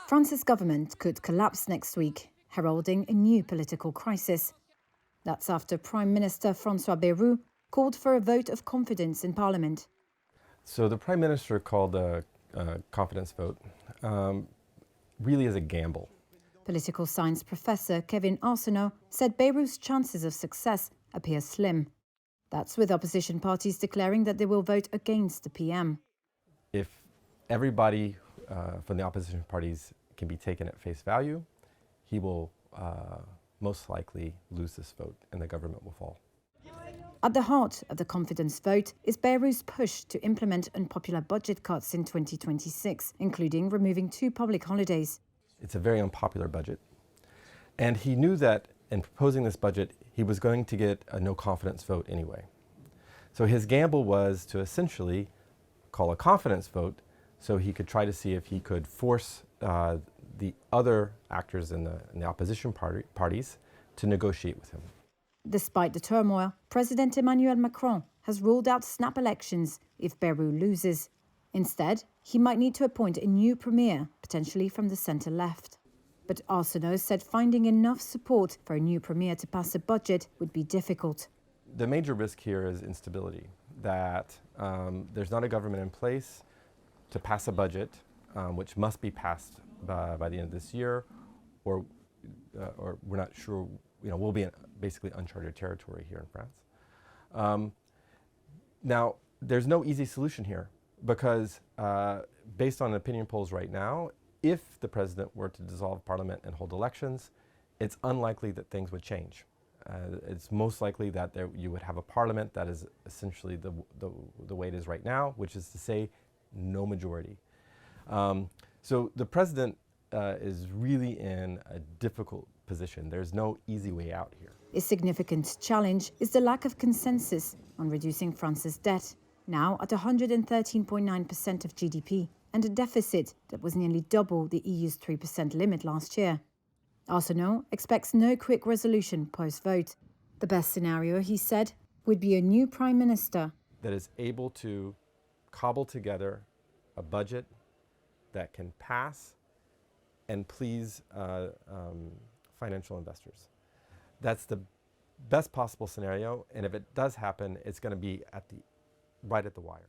France's government could collapse next week, heralding a new political crisis. That's after Prime Minister Francois Bayrou called for a vote of confidence in Parliament. So the Prime Minister called a confidence vote really as a gamble. Political science professor Kevin Arsenault said Bayrou's chances of success appear slim. That's with opposition parties declaring that they will vote against the PM. If everybody from the opposition parties can be taken at face value, he will most likely lose this vote and the government will fall. At the heart of the confidence vote is Bayrou's push to implement unpopular budget cuts in 2026, including removing 2 public holidays. It's a very unpopular budget. And he knew that in proposing this budget, he was going to get a no confidence vote anyway. So his gamble was to essentially call a confidence vote so he could try to see if he could force the other actors in the opposition parties to negotiate with him. Despite the turmoil, President Emmanuel Macron has ruled out snap elections if Bayrou loses. Instead, he might need to appoint a new premier, potentially from the centre-left. But Arsenault said finding enough support for a new premier to pass a budget would be difficult. The major risk here is instability, that there's not a government in place to pass a budget, which must be passed by the end of this year, or we're not sure, we'll be in basically uncharted territory here in France. Now, there's no easy solution here because based on opinion polls right now, if the president were to dissolve parliament and hold elections, it's unlikely that things would change. It's most likely that you would have a parliament that is essentially the way it is right now, which is to say no majority. So the president is really in a difficult position. There's no easy way out here. A significant challenge is the lack of consensus on reducing France's debt, now at 113.9% of GDP, and a deficit that was nearly double the EU's 3% limit last year. Arsenault expects no quick resolution post-vote. The best scenario, he said, would be a new prime minister that is able to cobble together a budget that can pass and please financial investors. That's the best possible scenario, and if it does happen, it's going to be right at the wire.